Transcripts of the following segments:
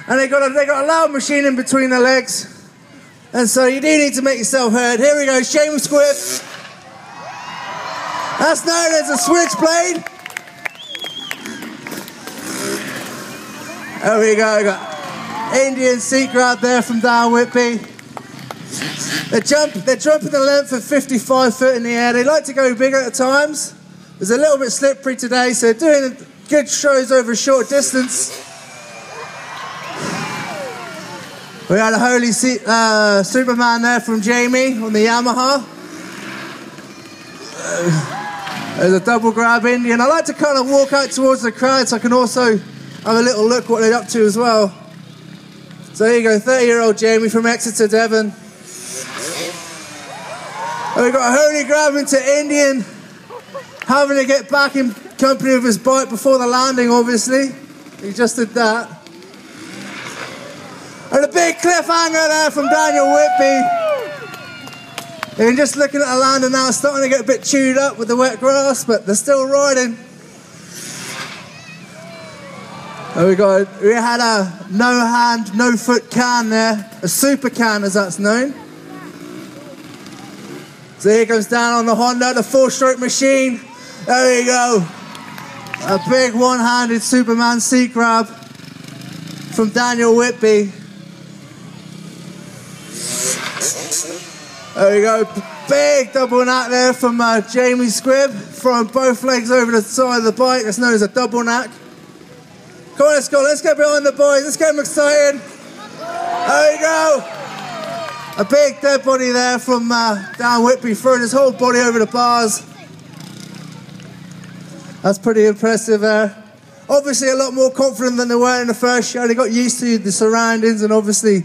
And they got a loud machine in between their legs. And so you do need to make yourself heard. Here we go, Shame Squib. That's known as a switchblade. There we go, got Indian seat grab there from Dan Whitby. They're jumping the length of 55 foot in the air. They like to go bigger at times. It's a little bit slippery today, so they're doing good shows over a short distance. We had a Holy Superman there from Jamie on the Yamaha. There's a double grab Indian. I like to kind of walk out towards the crowd so I can also have a little look what they're up to as well. So here you go, 30-year-old Jamie from Exeter, Devon. And we've got a holy grab into Indian, having to get back in company of his bike before the landing, obviously. He just did that. And a big cliffhanger there from Daniel Whitby. They're just looking at the landing now, starting to get a bit chewed up with the wet grass, but they're still riding. And we had a no hand, no foot can there, a super can as that's known. So here comes down on the Honda, the 4-stroke machine. There we go. A big one-handed Superman seat grab from Daniel Whitby. There we go. Big double knack there from Jamie Squibb, throwing both legs over the side of the bike. That's known as a double knack. Come on, let's go. Let's get behind the boys. Let's get them excited. There we go. A big dead body there from Dan Whitby, throwing his whole body over the bars. That's pretty impressive there. Obviously a lot more confident than they were in the first show. They got used to the surroundings and obviously,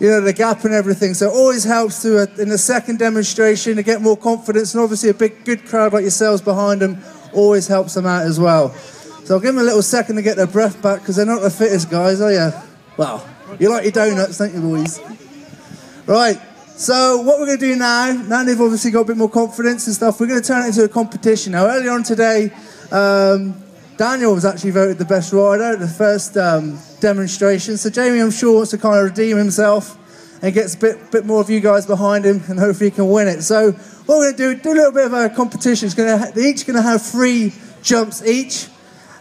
you know, the gap and everything. So it always helps to, in the second demonstration, to get more confidence. And obviously a big, good crowd like yourselves behind them always helps them out as well. So I'll give them a little second to get their breath back because they're not the fittest guys, are you? Well, you like your donuts, don't you, boys? Right, so what we're going to do now they've obviously got a bit more confidence and stuff, we're going to turn it into a competition. Now, earlier on today, Daniel was actually voted the best rider at the first demonstration, so Jamie, I'm sure, wants to kind of redeem himself and gets a bit more of you guys behind him, and hopefully he can win it. So what we're going to do a little bit of a competition. They're each going to have 3 jumps each,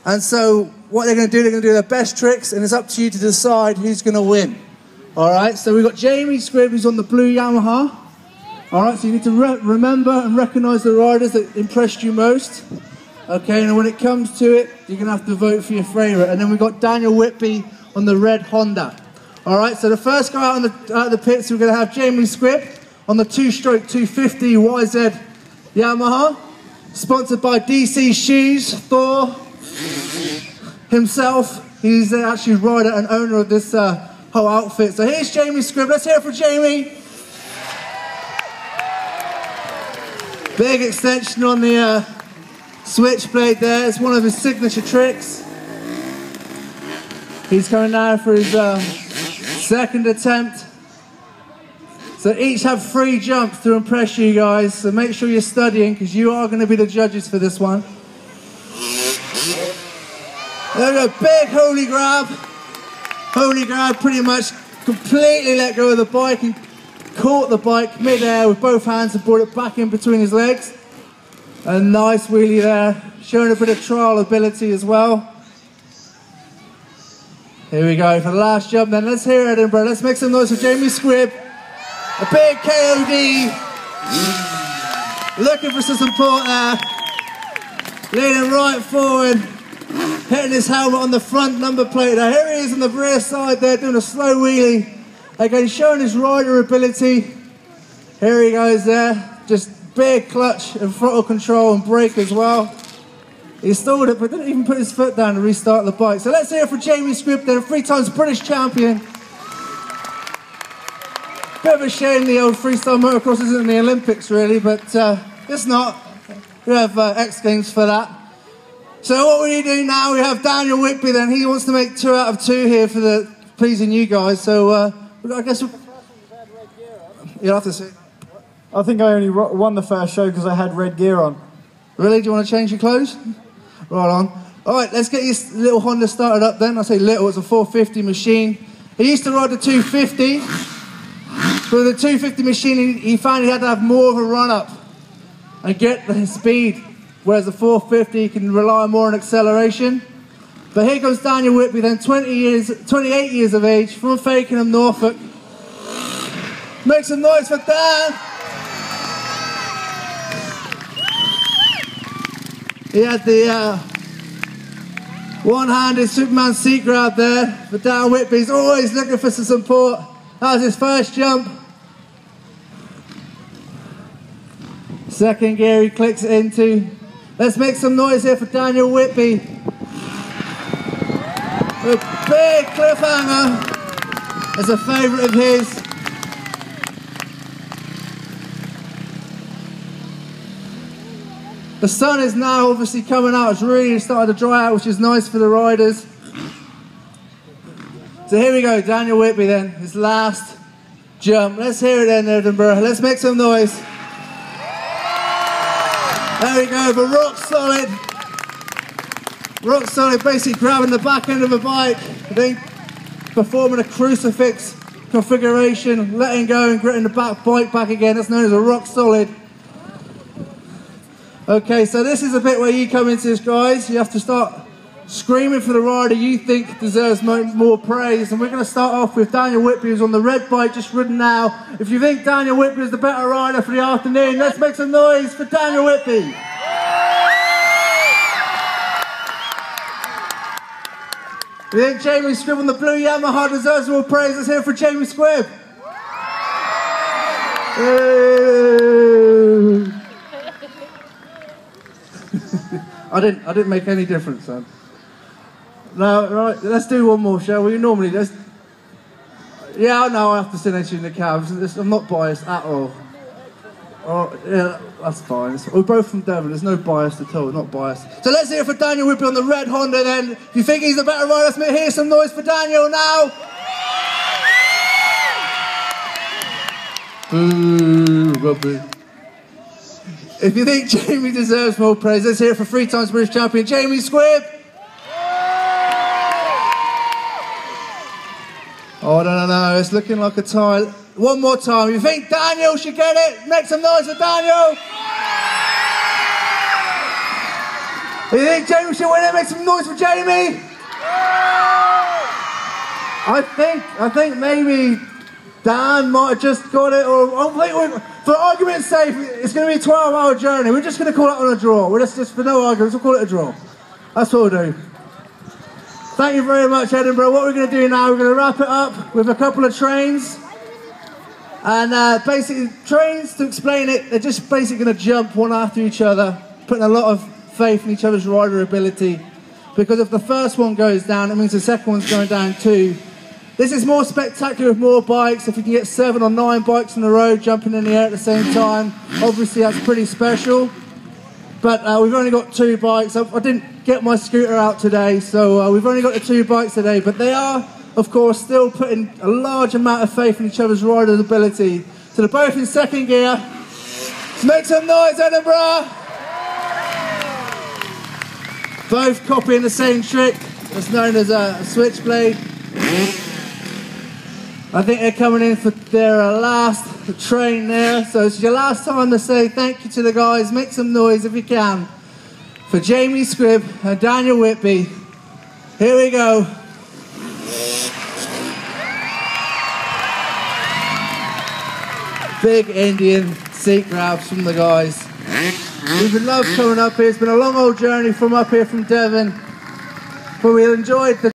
and so what they're going to do their best tricks, and it's up to you to decide who's going to win. Alright, so we've got Jamie Squibb, who's on the blue Yamaha. Alright, so you need to remember and recognise the riders that impressed you most. Okay, and when it comes to it, you're going to have to vote for your favourite. And then we've got Daniel Whitby on the red Honda. Alright, so the first guy out of the pits, we're going to have Jamie Squibb on the 2-stroke 250 YZ Yamaha. Sponsored by DC Shoes, Thor himself. He's actually rider and owner of this whole outfit. So here's Jamie Squibb. Let's hear it for Jamie. Big extension on the switchblade there. It's one of his signature tricks. He's coming now for his second attempt. So each have 3 jumps to impress you guys. So make sure you're studying because you are going to be the judges for this one. There we go. Big holy grab. Holy grab, pretty much completely let go of the bike and caught the bike mid-air with both hands and brought it back in between his legs. A nice wheelie there, showing a bit of trial ability as well. Here we go for the last jump then. Let's hear Edinburgh. Let's make some noise for Jamie Squibb. A big KOD. Looking for some support there. Leaning right forward. Hitting his helmet on the front number plate there. Here he is on the rear side there doing a slow wheelie. Again, showing his rider ability. Here he goes there. Just big clutch and throttle control and brake as well. He stalled it but didn't even put his foot down to restart the bike. So let's hear it for Jamie Squibb there, 3 times British champion. Bit of a shame the old freestyle motocross isn't in the Olympics really, but it's not. We have X Games for that. So what we do now, we have Daniel Whitby then. He wants to make 2 out of 2 here for the pleasing you guys. So I guess you'll have to see. I think I only won the first show because I had red gear on. Really? Do you want to change your clothes? Right on. All right, let's get your little Honda started up then. I say little, it's a 450 machine. He used to ride the 250. But with the 250 machine, he found he had to have more of a run-up and get the speed, whereas the 450 you can rely more on acceleration. But here comes Daniel Whitby then, 28 years of age, from Fakenham, Norfolk. Make some noise for Dan! He had the one-handed Superman seat grab there for Dan Whitby. He's always looking for some support. That was his first jump. Second gear he clicks it into. Let's make some noise here for Daniel Whitby. A big cliffhanger. It's a favourite of his. The sun is now obviously coming out. It's really started to dry out, which is nice for the riders. So here we go, Daniel Whitby then, his last jump. Let's hear it then, Edinburgh. Let's make some noise. There we go, but rock solid. Rock solid, basically grabbing the back end of a bike, then performing a crucifix configuration, letting go and getting the bike back again. That's known as a rock solid. Okay, so this is a bit where you come into this, guys. You have to start screaming for the rider you think deserves more praise. And we're going to start off with Daniel Whitby, who's on the red bike, just ridden now. If you think Daniel Whitby is the better rider for the afternoon, let's make some noise for Daniel Whitby. If you think Jamie Squibb on the blue Yamaha deserves more praise, let's hear it for Jamie Squibb. I didn't make any difference, son. No, right, let's do one more, shall we? Normally, yeah, I know I have to sit next to you in the cab. I'm not biased at all. Oh, yeah, that's fine. We're both from Devon. There's no bias at all. Not biased. So let's hear it for Daniel Whitby on the red Honda then. If you think he's a better rider, let's hear some noise for Daniel now. Boo, rubbish. If you think Jamie deserves more praise, let's hear it for 3 times British champion, Jamie Squibb. Oh, no, it's looking like a tie. One more time. You think Daniel should get it? Make some noise for Daniel. You think Jamie should win it? Make some noise for Jamie. I think maybe Dan might have just got it, or for argument's sake, it's going to be a 12-hour journey. We're just going to call it on a draw. We're just for no arguments, we'll call it a draw. That's what we'll do. Thank you very much, Edinburgh. What we're going to do now, we're going to wrap it up with a couple of trains. And basically, trains, to explain it, they're just basically going to jump one after each other, putting a lot of faith in each other's rider ability. Because if the first one goes down, it means the second one's going down too. This is more spectacular with more bikes. If you can get 7 or 9 bikes in a row jumping in the air at the same time, obviously that's pretty special. But we've only got 2 bikes. I didn't get my scooter out today, so we've only got the 2 bikes today. But they are, of course, still putting a large amount of faith in each other's rider's ability. So they're both in second gear. Let's make some noise, Edinburgh! Both copying the same trick. That's known as a switchblade. I think they're coming in for their last train there. So it's your last time to say thank you to the guys. Make some noise if you can for Jamie Squibb and Daniel Whitby. Here we go. Big Indian seat grabs from the guys. We've been loved coming up here. It's been a long old journey from up here from Devon, but we enjoyed the